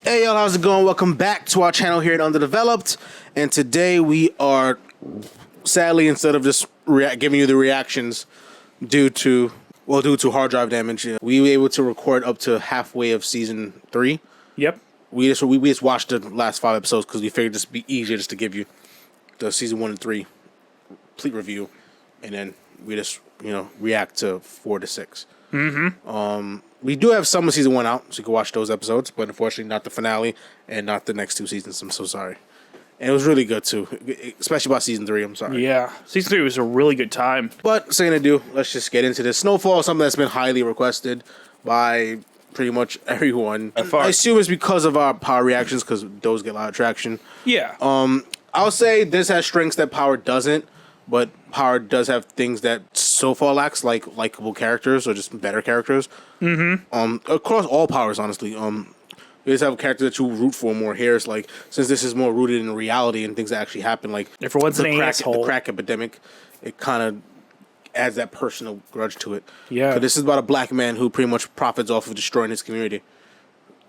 Hey y'all, how's it going? Welcome back to our channel here at Underdeveloped. And today we are, sadly, instead of just giving you the reactions due to hard drive damage, we were able to record up to halfway of season 3. Yep. We just watched the last 5 episodes because we figured it'd be easier just to give you the season 1 and 3 complete review, and then we just react to 4 to 6. We do have some of season 1 out, so you can watch those episodes, but unfortunately not the finale and not the next 2 seasons. I'm so sorry. And it was really good too, especially about season 3. I'm sorry. Yeah, season 3 was a really good time. But saying to do, let's just get into this. SnowFall is something that's been highly requested by pretty much everyone. I assume it's because of our Power reactions, because those get a lot of traction. Yeah. I'll say this has strengths that Power doesn't, but Power does have things that SnowFall lacks, like likable characters or just better characters. Across all Powers, honestly. We just have a character that you root for more here. It's like, since this is more rooted in reality and things that actually happen, like the crack epidemic, it kind of adds that personal grudge to it. Yeah. But this is about a black man who pretty much profits off of destroying his community.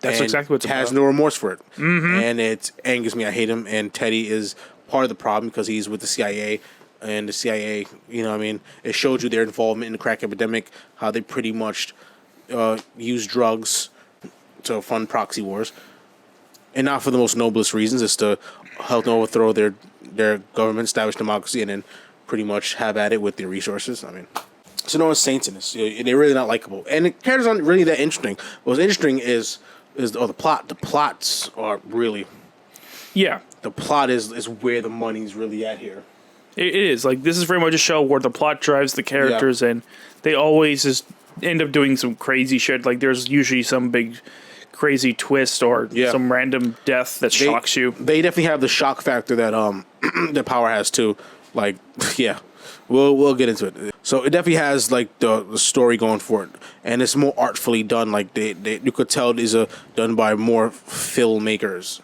That's exactly what it's about. Has no remorse for it. And it angers me. I hate him. And Teddy is part of the problem because he's with the CIA. And the CIA, it showed you their involvement in the crack epidemic, how they pretty much use drugs to fund proxy wars. And not for the most noblest reasons. It's to help them overthrow their government, establish democracy, and then pretty much have at it with their resources. So no one's saints in this. They're really not likable. And the characters aren't really that interesting. What's interesting is the plot. The plots are really... Yeah. The plot is where the money's really at here. It is. Like, this is very much a show where the plot drives the characters, and they always just end up doing some crazy shit. Like, there's usually some big crazy twist or some random death that shocks you. They definitely have the shock factor that that Power has too. Like, yeah, we'll get into it. So it definitely has like the story going for it, and it's more artfully done. Like you could tell these are done by more filmmakers.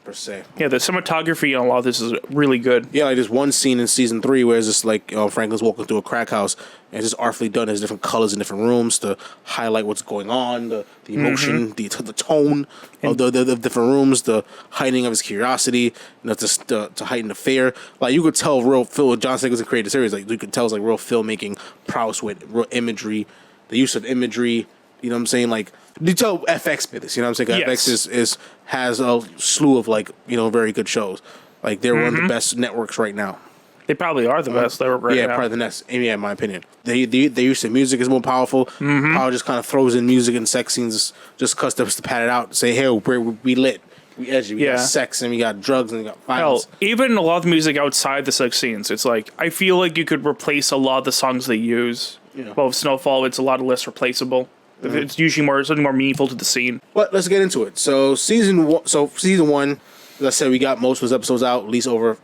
Per se. Yeah, the cinematography on a lot of this is really good. Yeah, like there's one scene in season 3 where it's just like Franklin's walking through a crack house, and it's just artfully done. There's different colors in different rooms to highlight what's going on, the emotion, the tone of the different rooms, the heightening of his curiosity, to heighten the fear. Like you could tell John Singleton created the series. Like you could tell it's like real filmmaking prowess with real imagery, the use of imagery. You know what I'm saying? Like, you tell FX did this, you know what I'm saying? Yes. FX has a slew of, like, very good shows. Like, they're one of the best networks right now. They probably are the best network right now. Yeah, probably the next. Yeah, in my opinion. Their use of music is more powerful. Power just kind of throws in music and sex scenes just because to pad it out. Say, hey, we lit. We edgy. We got sex and we got drugs and we got violence. Hell, even a lot of the music outside the sex scenes, it's like, I feel like you could replace a lot of the songs they use. Yeah. Well, with SnowFall, it's a lot less replaceable. It's usually something more meaningful to the scene. But let's get into it. So season 1, as I said, we got most of those episodes out, at least I'll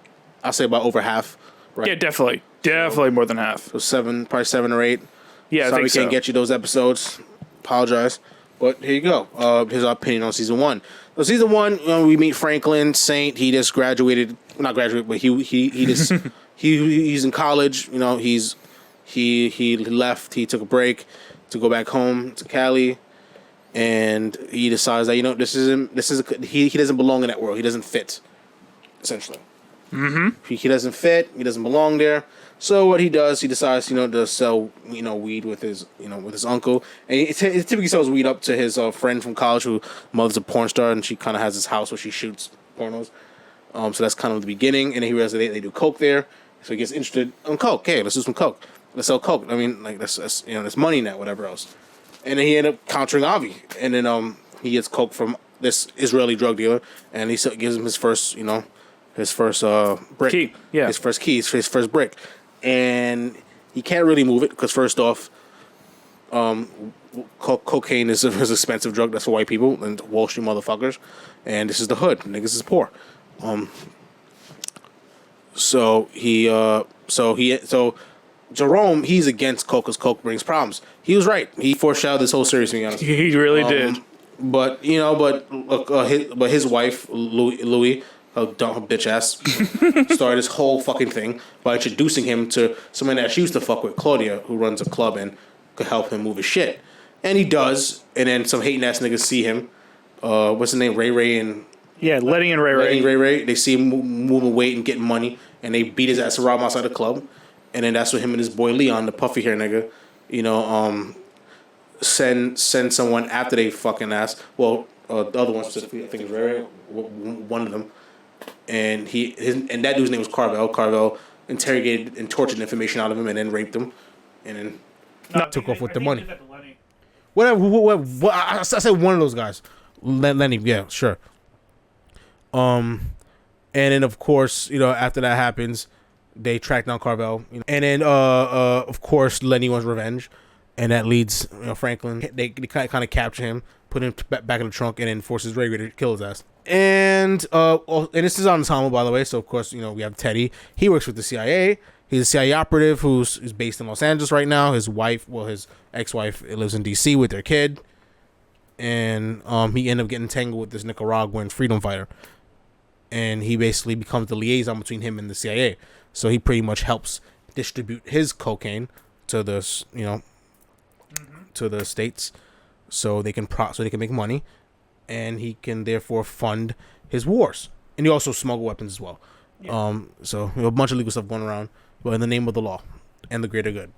say about over half. Right? Yeah, definitely more than half. So probably 7 or 8. Yeah, Sorry we can't get you those episodes. Apologize. But here you go. Here's our opinion on season 1. So season 1, we meet Franklin Saint. He just graduated, not graduated, but he just he's in college. He left. He took a break to go back home to Cali, and he decides that he doesn't belong in that world. He doesn't fit, essentially. He doesn't fit. He doesn't belong there. So what he does, he decides to sell weed with his uncle, and he typically sells weed up to his friend from college who mother's a porn star, and she kind of has this house where she shoots pornos. So that's kind of the beginning, and then he realizes they do coke there, so he gets interested in coke. Okay, let's do some coke. Let's sell coke. I mean, like that's there's money in that, whatever else. And then he ended up countering Avi, and then he gets coke from this Israeli drug dealer, and he gives him his first brick. Key. Yeah. His first key, his first brick, and he can't really move it because first off, cocaine is an expensive drug. That's for white people and Wall Street motherfuckers, and this is the hood. Niggas is poor. So Jerome, he's against coke because coke brings problems. He was right. He foreshadowed this whole series, to be honest. He really did. But his wife, Louis, her dumb bitch ass, started this whole fucking thing by introducing him to someone that she used to fuck with, Claudia, who runs a club and could help him move his shit. And he does, and then some hating ass niggas see him what's his name, Ray Ray and Letty and Ray Ray. Ray Ray. They see him moving weight and getting money, and they beat his ass around outside the club, and then that's what him and his boy Leon, the puffy hair nigga, send someone after they fucking ass. Well, the other one specifically, I think it's Ray Ray, one of them, and that dude's name was Carvel. Carvel interrogated and tortured information out of him, and then raped him, and then took off with the money. Whatever. I said one of those guys, Lenny. Yeah, sure. And then of course, after that happens, they track down Carvel, and then of course Lenny wants revenge, and that leads Franklin. They kind of capture him, put him back in the trunk, and then forces Ray Ray to kill his ass. And this is on ensemble, by the way. So of course, we have Teddy. He works with the CIA. He's a CIA operative who's based in Los Angeles right now. His ex-wife lives in D.C. with their kid, and he ended up getting tangled with this Nicaraguan freedom fighter, and he basically becomes the liaison between him and the CIA. So he pretty much helps distribute his cocaine to the to the states, so they can make money, and he can therefore fund his wars. And he also smuggle weapons as well. Yeah. So a bunch of legal stuff going around, but in the name of the law and the greater good.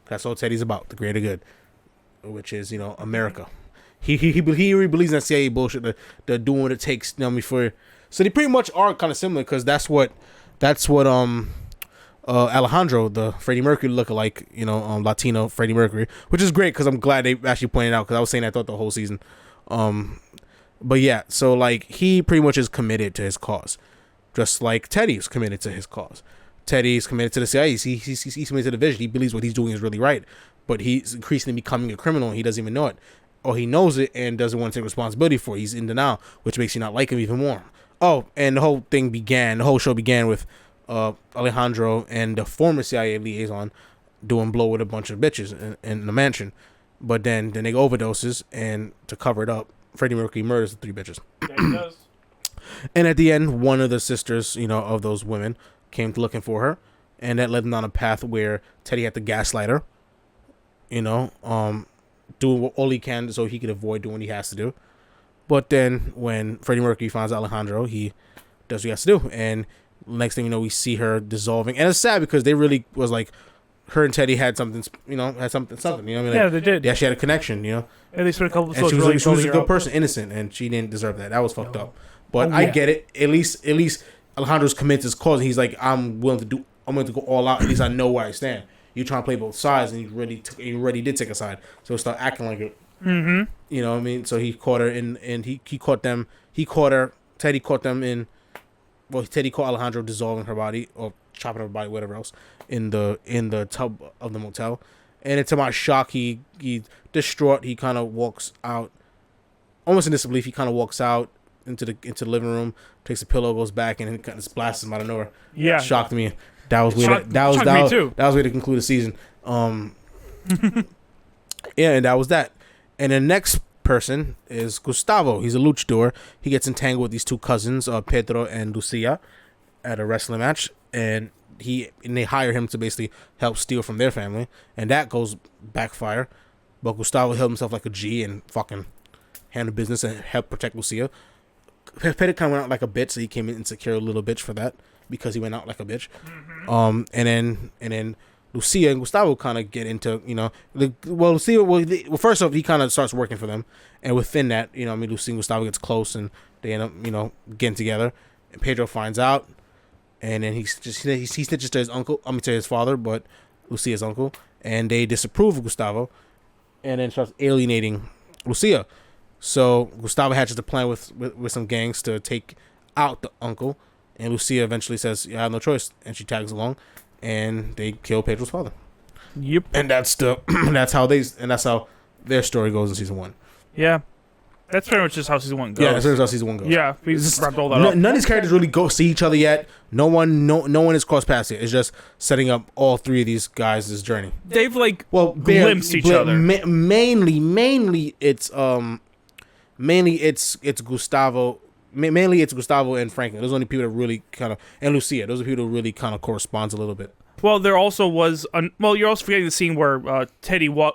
That's all Teddy's about, the greater good, which is America. He really believes in that CIA bullshit. They're doing what it takes. For. So they pretty much are kind of similar, because that's what Alejandro, the Freddie Mercury lookalike, Latino Freddie Mercury, which is great because I'm glad they actually pointed out, because I was saying that throughout the whole season. But yeah, so like he pretty much is committed to his cause, just like Teddy's committed to his cause. Teddy's committed to the CIA. He's committed to the vision. He believes what he's doing is really right, but he's increasingly becoming a criminal, and he doesn't even know it, or he knows it and doesn't want to take responsibility for it. He's in denial, which makes you not like him even more. Oh, and the whole show began with Alejandro and the former CIA liaison doing blow with a bunch of bitches in the mansion, but then they go overdoses, and to cover it up, Freddie Mercury murders the 3 bitches. Yeah, he does. And at the end, one of the sisters, of those women came looking for her, and that led them down a path where Teddy had to gaslight her, doing all he can so he could avoid doing what he has to do. But then when Freddie Mercury finds Alejandro, he does what he has to do, and next thing you know, we see her dissolving, and it's sad because they really was like, her and Teddy had something, something. Yeah, they did. They actually had a connection, And they spent a couple of she was a good person, innocent, and she didn't deserve that. That was fucked up. But I get it. At least Alejandro's committed to his cause, and he's like, I'm willing to go all out. At least I know where I stand. You trying to play both sides, and he already did take a side. So start acting like it. Mm-hmm. You know what I mean? So he caught her and he caught them. He caught her. Teddy caught them in. Well, Teddy caught Alejandro dissolving her body or chopping her body, whatever else, in the tub of the motel. And to my shock, he distraught. He kind of walks out, almost in disbelief. He kind of walks out into the living room, takes a pillow, goes back, and then kind of blasts him out of nowhere. Yeah, shocked me. That was weird. That was way to conclude the season. Yeah, and that was that. And the next person is Gustavo. He's a luchador. He gets entangled with these 2 cousins, Pedro and Lucia, at a wrestling match, and they hire him to basically help steal from their family, and that goes backfire. But Gustavo held himself like a G and fucking handled business and helped protect Lucia. Pedro kind of went out like a bitch, so he came in insecure, a little bitch for that, because he went out like a bitch. Mm-hmm. And then Lucia and Gustavo kind of get into, Lucia, first off, he kind of starts working for them, and within that, Lucia and Gustavo gets close, and they end up, getting together, and Pedro finds out, and then he snitches to his uncle, to his father, but Lucia's uncle, and they disapprove of Gustavo, and then starts alienating Lucia. So Gustavo hatches a plan with some gangs to take out the uncle, and Lucia eventually says, "Yeah, I have no choice," and she tags along, and they kill Pedro's father. Yep. And that's how their story goes in season 1. Yeah. That's pretty much just how season 1 goes. Yeah, that's how season 1 goes. Yeah, we just wrapped all that up. None of these characters really go see each other yet. No one has crossed paths yet. It's just setting up all 3 of these guys' journey. They've glimpsed each other. Mainly it's Gustavo. Mainly it's Gustavo and Franklin. Those are the only people that really kind of, and Lucia. Those are people that really kind of corresponds a little bit. Well, there also was you're also forgetting the scene where Alejandro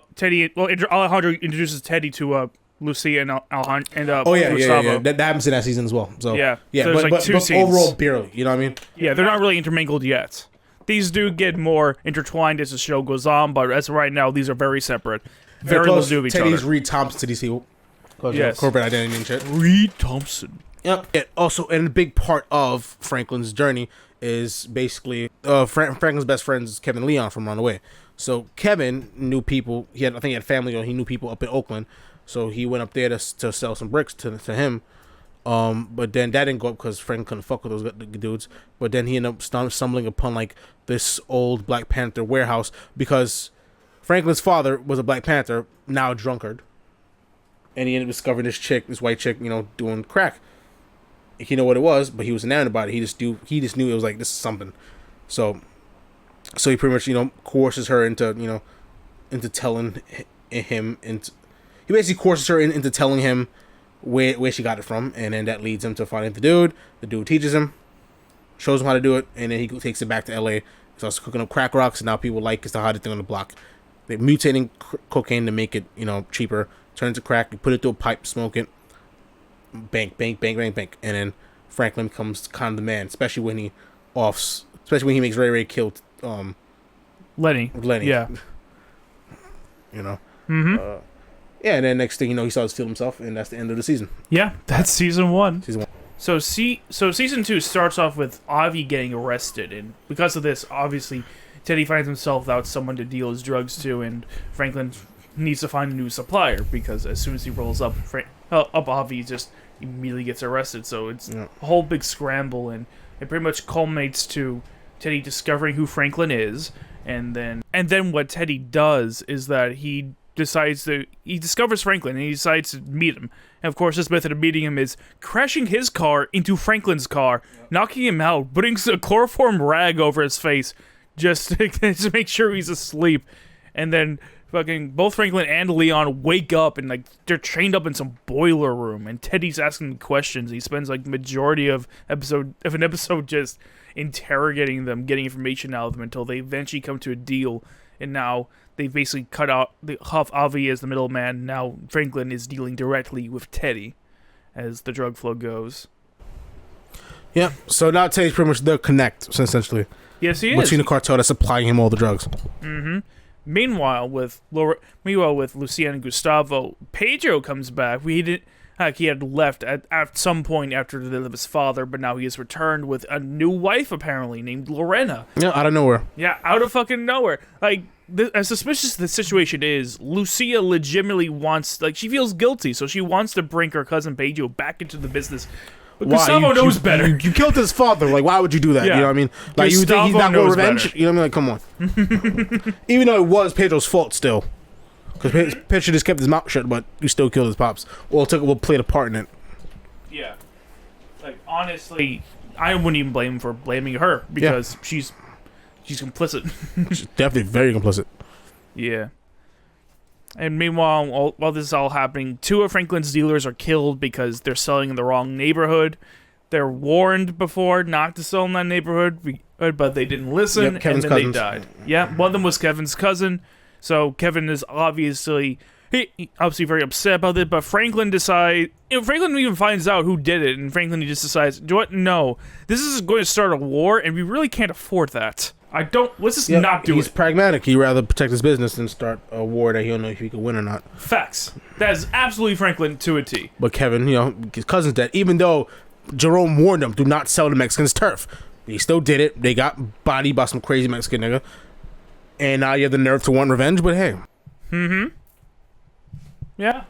introduces Teddy to Lucia and Gustavo. yeah. That happens in that season as well. So yeah, yeah, so but overall barely. You know what I mean? Yeah, they're not really intermingled yet. These do get more intertwined as the show goes on, but as of right now, these are very separate. Very little to do with each other. Teddy's Reed Thompson to these people. Yes. Corporate identity and shit. Reed Thompson. Yep. And also, and a big part of Franklin's journey is basically Franklin's best friend is Kevin Leon from Run Away. So Kevin knew people. I think he had family, or he knew people up in Oakland. So he went up there to sell some bricks to him. But then that didn't go up because Franklin couldn't fuck with those dudes. But then he ended up stumbling upon like this old Black Panther warehouse because Franklin's father was a Black Panther, now a drunkard. And he ended up discovering this white chick, doing crack. He didn't know what it was, but he was enamored about it. He just knew it was like, this is something. So he pretty much, coerces her into telling him, he basically coerces her into telling him where she got it from, and then that leads him to finding the dude. The dude teaches him, shows him how to do it, and then he takes it back to L.A. He starts cooking up crack rocks, and now people like it's the hottest thing on the block. They're mutating cocaine to make it, cheaper. Turn it to crack, you put it through a pipe, smoke it, bank, bank, bank, bank, bank, and then Franklin becomes kind of the man, especially when he makes Ray kill Lenny. Yeah. Mm-hmm. And then next thing you know, he starts to steal himself, and that's the end of the season. Yeah, that's season 1. So season 2 starts off with Avi getting arrested, and because of this, obviously, Teddy finds himself without someone to deal his drugs to, and Franklin needs to find a new supplier, because as soon as he rolls up Avi just immediately gets arrested. So it's a whole big scramble, and it pretty much culminates to Teddy discovering who Franklin is, and then what Teddy does is that he discovers Franklin, and he decides to meet him. And of course, his method of meeting him is crashing his car into Franklin's car, knocking him out, putting a chloroform rag over his face just to make sure he's asleep. And then fucking both Franklin and Leon wake up, and they're chained up in some boiler room, and Teddy's asking questions. He spends the majority of an episode just interrogating them, getting information out of them until they eventually come to a deal. And now they basically cut out Huff Avi as the middleman. Now Franklin is dealing directly with Teddy as the drug flow goes. Yeah, so now Teddy's pretty much the connect, essentially. Yes, he is. Between the cartel that's supplying him all the drugs. Mm-hmm. Meanwhile, with Lucia and Gustavo, Pedro comes back. He had left at some point after the death of his father, but now he has returned with a new wife, apparently, named Lorena. Yeah, out of nowhere. Yeah, out of fucking nowhere. As suspicious as the situation is, Lucia legitimately wants, she feels guilty, so she wants to bring her cousin Pedro back into the business. But Gustavo knows better. You killed his father. Why would you do that? Yeah. You know what I mean? You think he's not going to revenge? Better. You know what I mean? Come on. Even though it was Pedro's fault still. Because Pedro just kept his mouth shut, but you still killed his pops. Or played a part in it. Yeah. Honestly, I wouldn't even blame him for blaming her, because she's complicit. She's definitely very complicit. Yeah. And meanwhile, while this is all happening, 2 of Franklin's dealers are killed because they're selling in the wrong neighborhood. They're warned before not to sell in that neighborhood, but they didn't listen, and then they died. Yeah, one of them was Kevin's cousin. So Kevin is obviously very upset about it, but Franklin Franklin even finds out who did it, and Franklin just decides, do what? No, this is going to start a war, and we really can't afford that. Let's just not do it. He's pragmatic. He'd rather protect his business than start a war that he don't know if he could win or not. Facts. That is absolutely Franklin to a T. But Kevin, his cousin's dead, even though Jerome warned him, do not sell the Mexicans turf. He still did it. They got bodied by some crazy Mexican nigga. And now you have the nerve to want revenge, but hey. Mm-hmm. Yeah.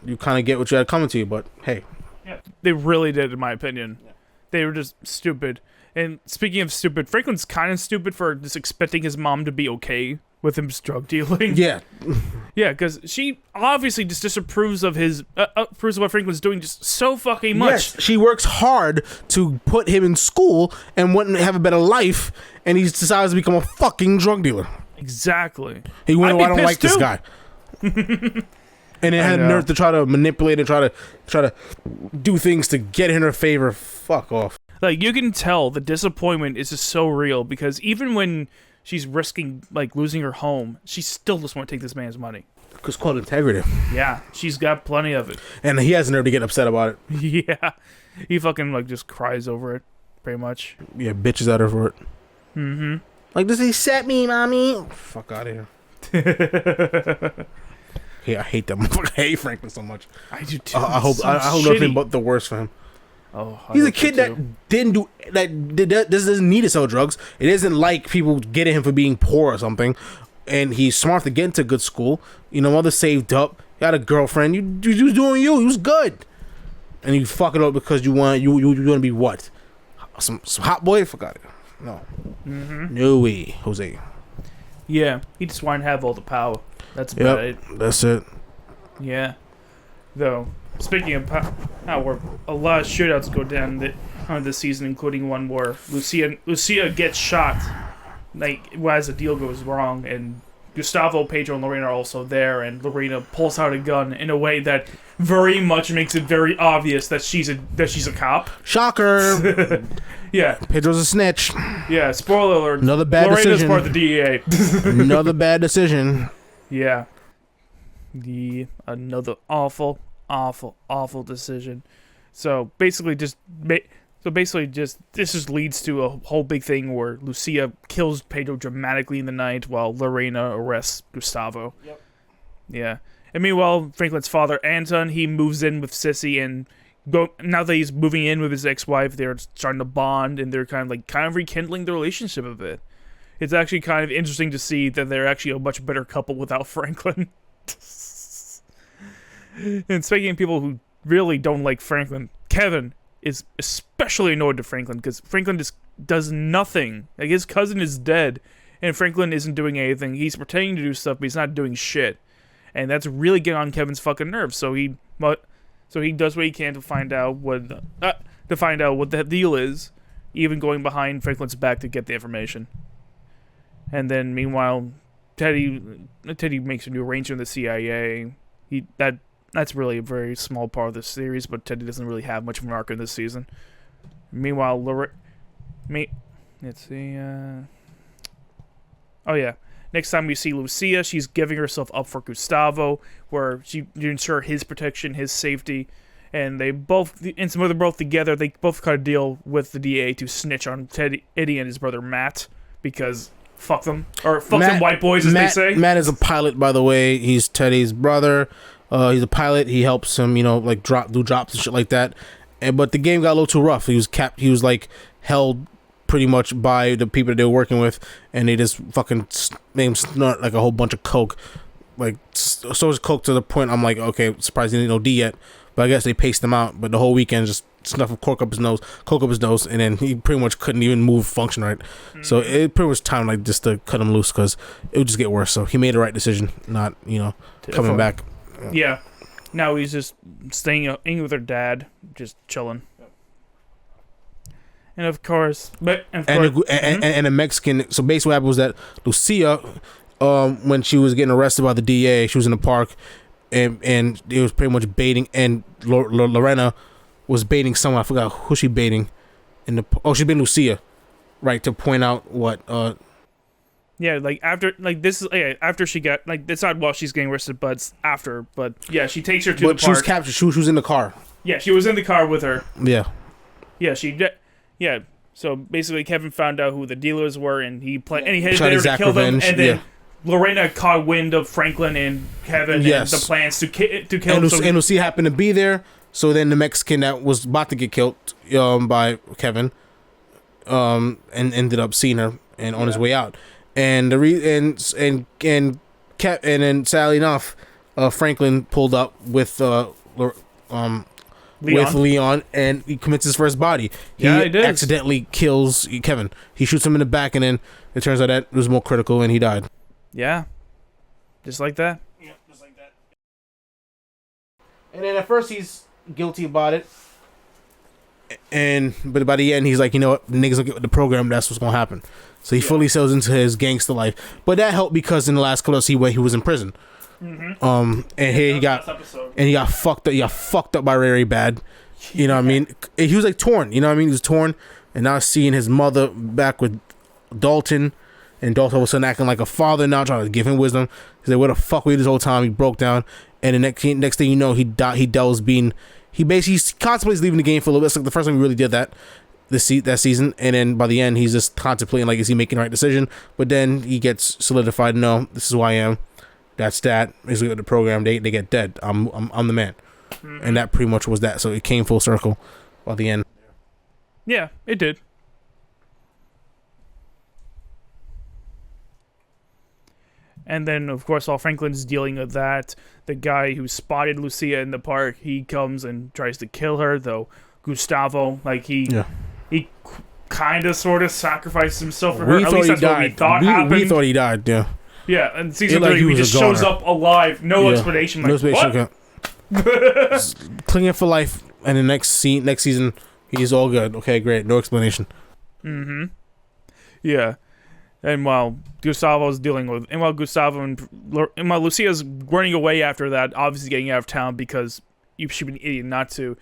You kind of get what you had coming to you, but hey. Yeah. They really did, in my opinion. Yeah. They were just stupid. And speaking of stupid, Franklin's kind of stupid for just expecting his mom to be okay with him drug dealing. Yeah. Yeah, because she obviously just disapproves of approves of what Franklin's doing just so fucking much. Yes, she works hard to put him in school and want him to have a better life, and he decides to become a fucking drug dealer. Exactly. He went, I don't like this guy. And then had nerve to try to manipulate and try to do things to get in her favor. Fuck off. You can tell the disappointment is just so real, because even when she's risking losing her home, she still just want to take this man's money. It's called integrity. Yeah, she's got plenty of it. And he has the nerve to get upset about it. Yeah. He fucking, like, just cries over it, pretty much. Yeah, bitches at her for it. Mm-hmm. Like, does he set me, mommy? Fuck out of here. Yeah, I hate that motherfucker. I hate Franklin so much. I do too. I hope nothing but the worst for him. Oh, he's a kid that doesn't need to sell drugs. It isn't like people get at him for being poor or something. And he's smart to get into good school. You know, mother saved up. Got a girlfriend. You was doing you. You was good. And you fuck it up because you want to be what? Some hot boy? Fuck out of here. No. Mm-hmm. No way, Jose. Yeah, he just wanted to have all the power. That's about it. That's it. Yeah. Though, speaking of power, a lot of shootouts go down this season, including one where Lucia gets shot, like, as the deal goes wrong, and Gustavo, Pedro, and Lorena are also there, and Lorena pulls out a gun in a way that very much makes it very obvious that she's a cop. Shocker. Yeah. Pedro's a snitch. Yeah, spoiler alert. Another bad Lorena's decision. part of the DEA. Another bad decision. Yeah. Another awful decision. So basically just this just leads to a whole big thing where Lucia kills Pedro dramatically in the night while Lorena arrests Gustavo. Yep. Yeah. And meanwhile, Franklin's father, Anton, he moves in with Sissy, and now that he's moving in with his ex-wife, they're starting to bond, and they're kind of rekindling their relationship a bit. It's actually kind of interesting to see that they're actually a much better couple without Franklin. And speaking of people who really don't like Franklin, Kevin is especially annoyed to Franklin because Franklin just does nothing. Like, his cousin is dead, and Franklin isn't doing anything. He's pretending to do stuff, but he's not doing shit. And that's really getting on Kevin's fucking nerves. So he does what he can to find out what the deal is, even going behind Franklin's back to get the information. And then meanwhile, Teddy makes a new arrangement with the CIA. That's really a very small part of the series, but Teddy doesn't really have much of an arc in this season. Meanwhile, let's see. Oh yeah. Next time we see Lucia, she's giving herself up for Gustavo, where to ensure his protection, his safety, and they're both together. They both cut a deal with the DA to snitch on Eddie and his brother Matt, because fuck them, or fuck them white boys, as they say. Matt is a pilot, by the way. He's Teddy's brother. He's a pilot. He helps him, like do drops and shit like that. But the game got a little too rough. He was like held pretty much by the people that they were working with, and they just fucking made him snort like a whole bunch of coke. Like, so was coke to the point I'm like, okay, surprised he didn't know D yet. But I guess they paced him out. But the whole weekend just snuff of coke up his nose, and then he pretty much couldn't even move, function right. Mm-hmm. So it pretty much time like just to cut him loose because it would just get worse. So he made the right decision, not coming back. Yeah. Now he's just staying with her dad, just chilling. And of course, and a Mexican. So basically, what happened was that Lucia, when she was getting arrested by the DA, she was in the park, and it was pretty much baiting. And Lorena was baiting someone. I forgot who she baiting. She's been Lucia, right, to point out what. Yeah, like after she got, like, it's not while she's getting arrested, but it's after. But yeah, she takes her to the park. She was captured. She was in the car. Yeah, she was in the car with her. Yeah. Yeah, so basically Kevin found out who the dealers were, and he headed there to kill them, and then yeah. Lorena caught wind of Franklin and Kevin and the plans to kill him. And Lucia happened to be there, so then the Mexican that was about to get killed by Kevin ended up seeing her and on his way out. And then sadly enough, Franklin pulled up with Leon, and he commits his first body. He accidentally kills Kevin. He shoots him in the back, and then it turns out that it was more critical, and he died. Yeah, just like that. Yeah, just like that. And then at first he's guilty about it, but by the end he's like, you know what, the niggas will get with the program. That's what's gonna happen. So he fully sells into his gangster life. But that helped because in the last couple of he was in prison. Mm-hmm. And here he got fucked up. He got fucked up by very bad. You know what I mean? He was like torn. You know what I mean? He was torn, and now seeing his mother back with Dalton, and Dolph all of a sudden acting like a father now, trying to give him wisdom. He's like, "Where the fuck were you this whole time?" He broke down, and the next thing you know, he basically contemplates leaving the game for a little bit. It's like the first time he really did that that season, and then by the end, he's just contemplating like, is he making the right decision? But then he gets solidified. No, this is who I am. That's that. Basically, with the program, they get dead. I'm the man, and that pretty much was that. So it came full circle by the end. Yeah, it did. And then, of course, while Franklin's dealing with that, the guy who spotted Lucia in the park, he comes and tries to kill her, though Gustavo, like, he kind of sort of sacrificed himself for her. At least that's what we thought happened. We thought he died, yeah. Yeah, and season 3, he just shows up alive, no explanation. Like, no explanation. What? Clinging for life, and the next season, he's all good. Okay, great. No explanation. Mm-hmm. Yeah. And while Lucia's running away after that, obviously getting out of town because she'd be an idiot not to.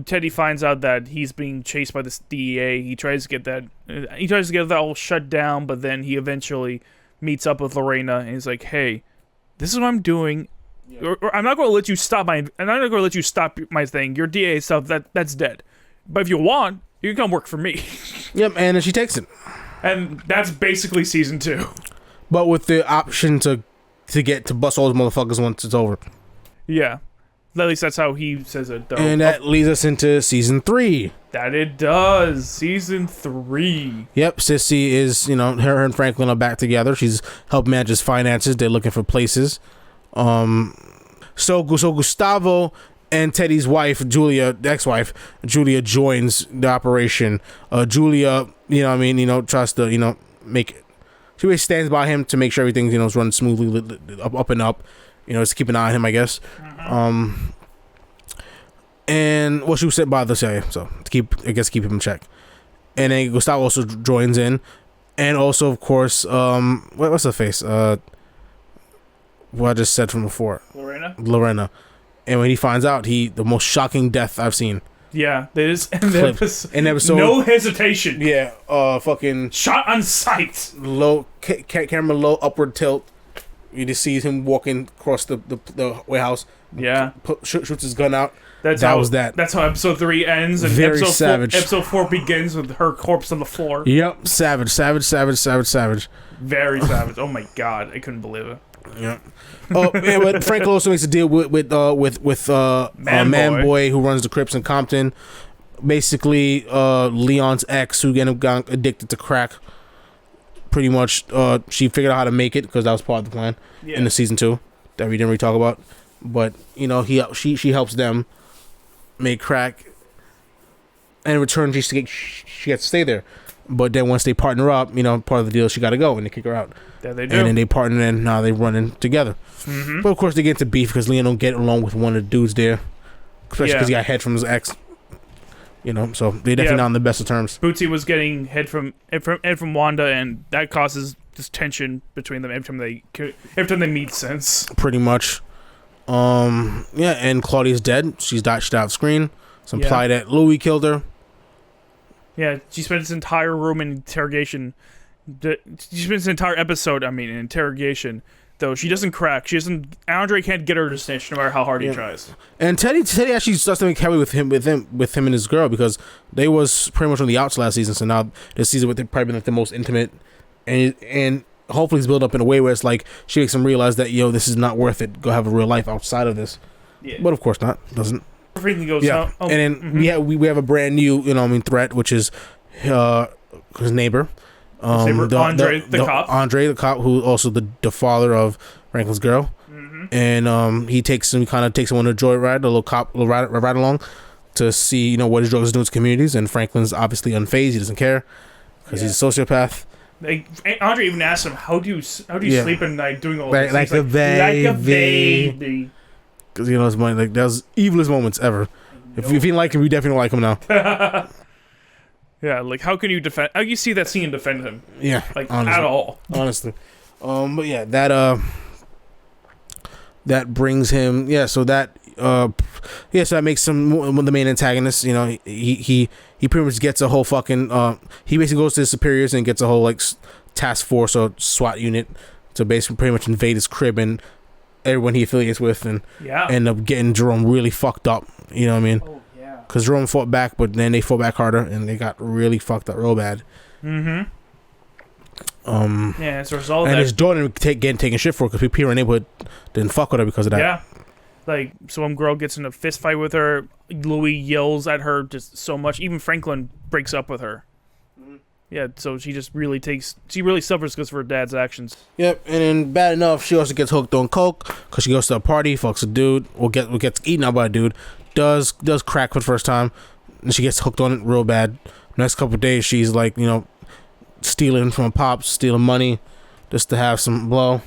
Teddy finds out that he's being chased by the DEA. He tries to get that all shut down, but then he eventually meets up with Lorena and he's like, "Hey, this is what I'm doing. Yeah. Or I'm not going to let you stop my thing. Your DEA stuff that's dead. But if you want, you can come work for me." Yep, and then she takes it. And that's basically season 2. But with the option to bust all those motherfuckers once it's over. Yeah. At least that's how he says it, though. And that leads us into season 3. That it does. Season 3. Yep, Sissy is, her and Franklin are back together. She's helping manage his finances. They're looking for places. So Gustavo and Teddy's wife, Julia, the ex-wife, Julia, joins the operation. Julia, tries to, make it. She always stands by him to make sure everything, is running smoothly, up and up. Just keep an eye on him, I guess. Mm-hmm. And she was sent by the CIA, so to keep him in check. And then Gustavo also joins in, and also, of course, what's her face? What I just said from before. Lorena. And when he finds out, the most shocking death I've seen. Yeah, there's an episode. No hesitation. Yeah, fucking shot on sight. Low camera, low upward tilt. You just see him walking across the warehouse. Yeah, shoots his gun out. That's how episode 3 ends, and very savage. Episode 4 begins with her corpse on the floor. Yep, savage. Very savage. Oh my god, I couldn't believe it. Yeah. But Frank also makes a deal with Man Boy, who runs the Crips in Compton. Basically, Leon's ex, who got addicted to crack. Pretty much, she figured out how to make it because that was part of the plan in the season 2 that we didn't really talk about. But she helps them make crack, and in return, she gets to stay there. But then once they partner up, part of the deal, she got to go, and they kick her out. Yeah, they do. And then they partner, and now they running together. Mm-hmm. But of course, they get into beef because Leon don't get along with one of the dudes there, especially because he got head from his ex. So they definitely not on the best of terms. Bootsy was getting head from Wanda, and that causes this tension between them every time they meet. Since pretty much, and Claudia's dead. She's died off screen. It's implied that Louis killed her. Yeah, she spent this entire room in interrogation. She spent this entire episode, in interrogation. Though she doesn't crack. Andre can't get her to snitch no matter how hard he tries. And Teddy actually starts to make heavy with him and his girl, because they was pretty much on the outs last season. So now this season, they've probably been like the most intimate, and hopefully it's built up in a way where it's like she makes him realize that this is not worth it. Go have a real life outside of this. Yeah. But of course not. Doesn't. Everything goes and then we have a brand new threat, which is his neighbor. Andre the cop, who also the father of Franklin's girl. Mm-hmm. And he kind of takes him on a joyride, a little ride along, to see what his drugs do to his communities. And Franklin's obviously unfazed; he doesn't care because he's a sociopath. Andre even asked him, "How do you sleep at night doing all this?" Like a baby. Because his money, that was evilest moments ever. If you didn't like him, you definitely don't like him now. Yeah, how can you defend? How do you see that scene and defend him? Yeah, honestly, at all. Honestly, but yeah, that brings him. Yeah, so that yeah, so that makes him one of the main antagonists. You know, he pretty much gets a whole fucking he basically goes to his superiors and gets a whole like task force or SWAT unit to basically pretty much invade his crib and everyone he affiliates with, and end up getting Jerome really fucked up. You know what I mean? Oh yeah. Because Jerome fought back, but then they fought back harder and they got really fucked up real bad. Mm-hmm. As a result of and that, his daughter getting taken shit for it because people in the neighborhood didn't fuck with her because of that. Yeah. Like, some girl gets in a fist fight with her. Louis yells at her just so much. Even Franklin breaks up with her. Mm-hmm. Yeah, so she just really suffers because of her dad's actions. Yep, and then bad enough, she also gets hooked on coke because she goes to a party, fucks a dude, or gets eaten out by a dude, does crack for the first time, and she gets hooked on it real bad. Next couple of days, she's like, you know, stealing from pops, stealing money, just to have some blow.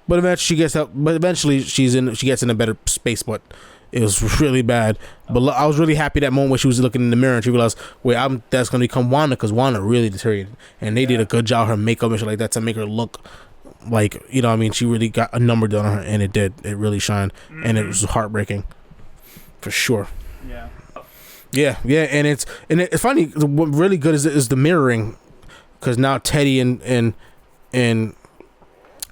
But eventually she gets in a better space, but it was really bad. But I was really happy that moment when she was looking in the mirror and she realized, wait, that's going to become Wanda, because Wanda really deteriorated. And they did a good job, her makeup and shit like that, to make her look like, you know what I mean, she really got a number done on her, and it did. It really shined. Mm-hmm. And it was heartbreaking. For sure. Yeah. Yeah, and it's funny, what really good is the mirroring, because now Teddy and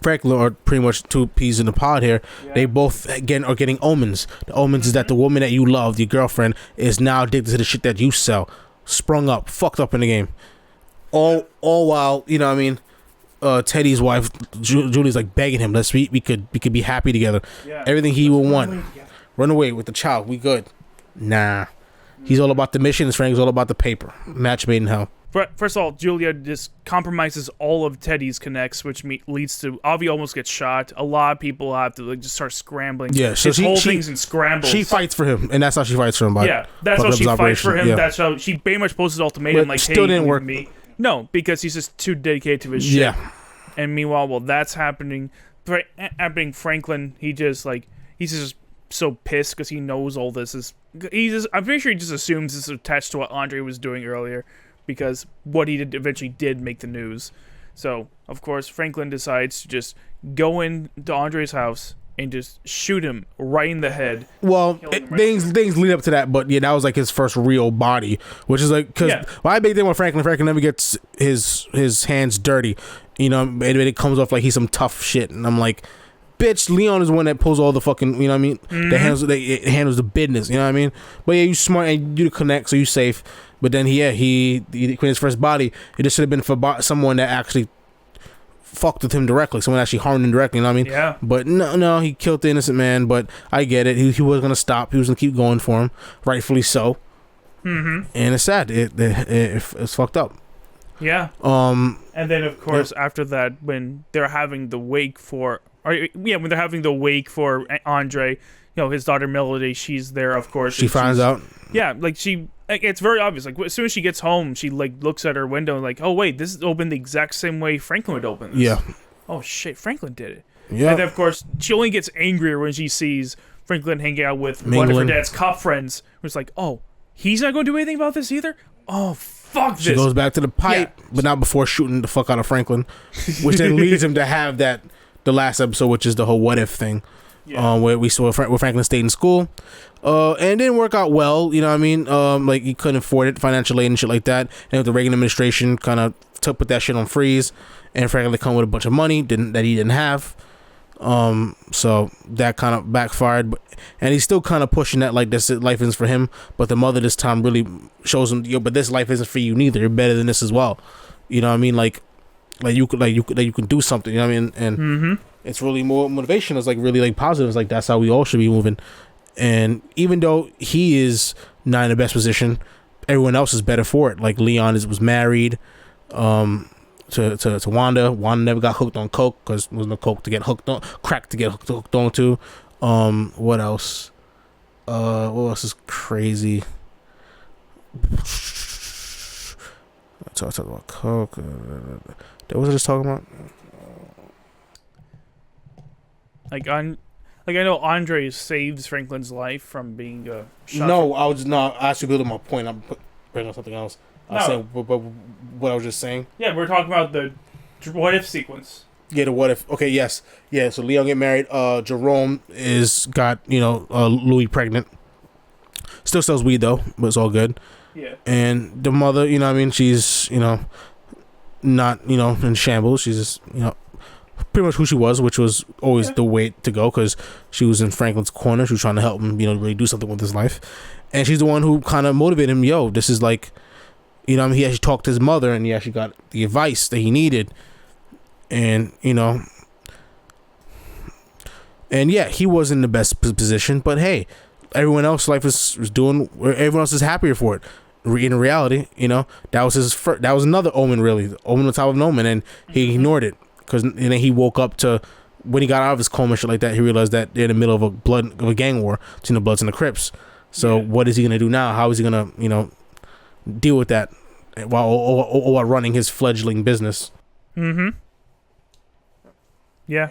Franklin are pretty much two peas in the pod here. Yeah. They both again are getting omens. The omens is that the woman that you love, your girlfriend, is now addicted to the shit that you sell. Sprung up, fucked up in the game. All while, you know what I mean, Teddy's wife Julie's like begging him, we could be happy together. Yeah. Everything he will want. Run away with the child. We good. Nah. He's all about the mission. His friend's all about the paper. Match made in hell. First of all, Julia just compromises all of Teddy's connects, which leads to Avi almost gets shot. A lot of people have to just start scrambling. Yeah, so his whole thing's in scrambles. She fights for him, and that's how she fights for him. That's how she fights for him. Yeah. That's how she pretty much poses an ultimatum, but still didn't work. No, because he's just too dedicated to his shit. Yeah. And meanwhile, while that's happening, Franklin, he's just so pissed because he knows all this is. I'm pretty sure he just assumes this is attached to what Andre was doing earlier, because what he eventually did make the news. So, of course, Franklin decides to just go into Andre's house and just shoot him right in the head. Well, things lead up to that, but yeah, that was like his first real body, which is like, because my big thing with Franklin never gets his hands dirty, you know, and it comes off like he's some tough shit, and I'm like, bitch, Leon is the one that pulls all the fucking, you know what I mean, that handles the business, you know what I mean. But yeah, you smart and you connect, so you safe. But then he his first body, it just should have been for someone that actually fucked with him directly, someone actually harmed him directly, you know what I mean? Yeah. But no, he killed the innocent man, but I get it. He was gonna stop. He was gonna keep going for him, rightfully so. Mm-hmm. And it's sad. It's fucked up. Yeah. And then of course after that, when they're having the wake for Andre, you know, his daughter Melody, she's there, of course. She finds out. Yeah, it's very obvious. Like, as soon as she gets home, she looks at her window and like, oh wait, this is opened the exact same way Franklin would open this. Yeah. Oh shit, Franklin did it. Yeah. And then of course she only gets angrier when she sees Franklin hanging out with one of her dad's cop friends. Who's like, oh, he's not going to do anything about this either. Oh fuck this. She goes back to the pipe, but not before shooting the fuck out of Franklin, which then leads him to have the last episode, which is the whole what if thing. Yeah. Where we saw where Franklin stayed in school, and it didn't work out well. You know what I mean? Like he couldn't afford it, financial aid and shit like that. And the Reagan administration kind of put that shit on freeze, and Franklin come with a bunch of money that he didn't have. So that kind of backfired, and he's still kind of pushing that like this life isn't for him. But the mother this time really shows him, but this life isn't for you neither. You're better than this as well. You know what I mean? Like you can do something. You know what I mean? And it's really more motivation. It's like really like positive. It's like that's how we all should be moving. And even though he is not in the best position, everyone else is better for it. Like Leon was married to Wanda. Wanda never got hooked on coke because there was no coke to get hooked on, crack to get hooked onto. What else? What else is crazy? Talk about coke. What was I just talking about? I know Andre saves Franklin's life from being shot. No, I was not actually building my point. I'm bringing up something else. I was saying what I was just saying. Yeah, we're talking about the what if sequence. Yeah, the what if? Okay, yes, yeah. So Leon get married. Jerome got Louis pregnant. Still sells weed though, but it's all good. Yeah. And the mother, I mean, she's not in shambles. She's just pretty much who she was, which was always the way to go because she was in Franklin's corner. She was trying to help him, really do something with his life. And she's the one who kind of motivated him. Yo, this is like, he actually talked to his mother and he actually got the advice that he needed. And, and yeah, he was in the best position, but hey, everyone else's life was doing, everyone else is happier for it. In reality, that was that was another omen, really. The omen on top of an omen, and he ignored it. And then he woke up to, when he got out of his coma and shit like that, he realized that they're in the middle of a gang war between the Bloods and the Crips. So what is he gonna do now? How is he gonna deal with that while running his fledgling business? Mm-hmm. Yeah.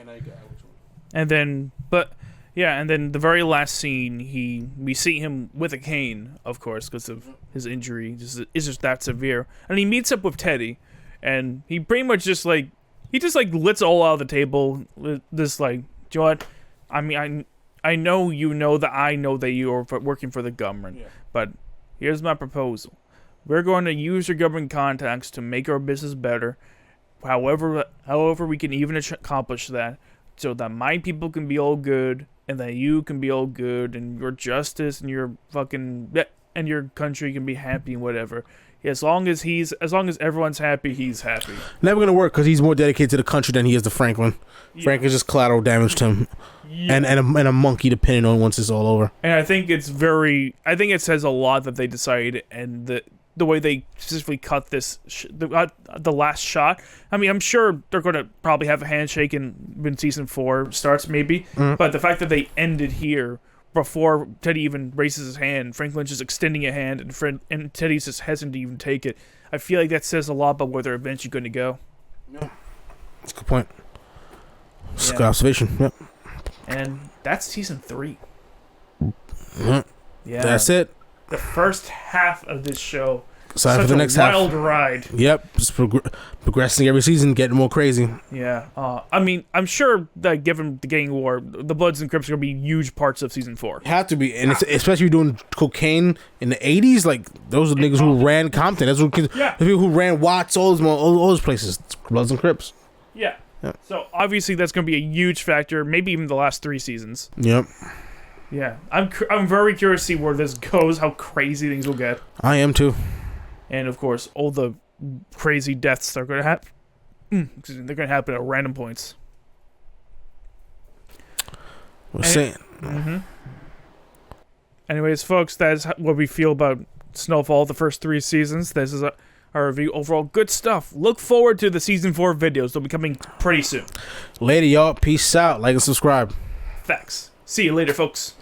And then the very last scene, we see him with a cane, of course, because of his injury. It's just that severe, and he meets up with Teddy, and he pretty much just lets it all out of the table. This do you know what? I mean, I know that I know that you are working for the government, but here's my proposal. We're going to use your government contacts to make our business better. However we can even accomplish that, so that my people can be all good, and that you can be all good, and your justice and your and your country can be happy and whatever. As long as everyone's happy, he's happy. Never gonna work because he's more dedicated to the country than he is to Franklin. Yeah. Franklin's just collateral damage to him, and a monkey depending on once it's all over. And I think it says a lot that they decided, and the way they specifically cut this, the last shot. I mean, I'm sure they're going to probably have a handshake when season 4 starts, maybe. Mm-hmm. But the fact that they ended here before Teddy even raises his hand, Franklin's just extending a hand, and Teddy's just hesitant to even take it. I feel like that says a lot about where they're eventually going to go. Yeah, that's a good point. That's a good observation. Yep. And that's season 3. Mm-hmm. Yeah, that's it. The first half of this show, such for the next wild half. Ride. Yep, just progressing every season, getting more crazy. Yeah, I mean, I'm sure that given the gang war, the Bloods and Crips are gonna be huge parts of season 4. Have to be, and it's, especially doing cocaine in the '80s. Like those are the niggas who ran Compton. That's what the people who ran Watts, all those places. Bloods and Crips. Yeah. So obviously that's gonna be a huge factor. Maybe even the last 3 seasons. Yep. Yeah, I'm very curious to see where this goes, how crazy things will get. I am too. And of course, all the crazy deaths that are going to happen. They're going to happen at random points. We're saying. Mm-hmm. Anyways, folks, that's what we feel about SnowFall, the first 3 seasons. This is our review. Overall, good stuff. Look forward to the season 4 videos. They'll be coming pretty soon. Later, y'all. Peace out. Like and subscribe. Facts. See you later, folks.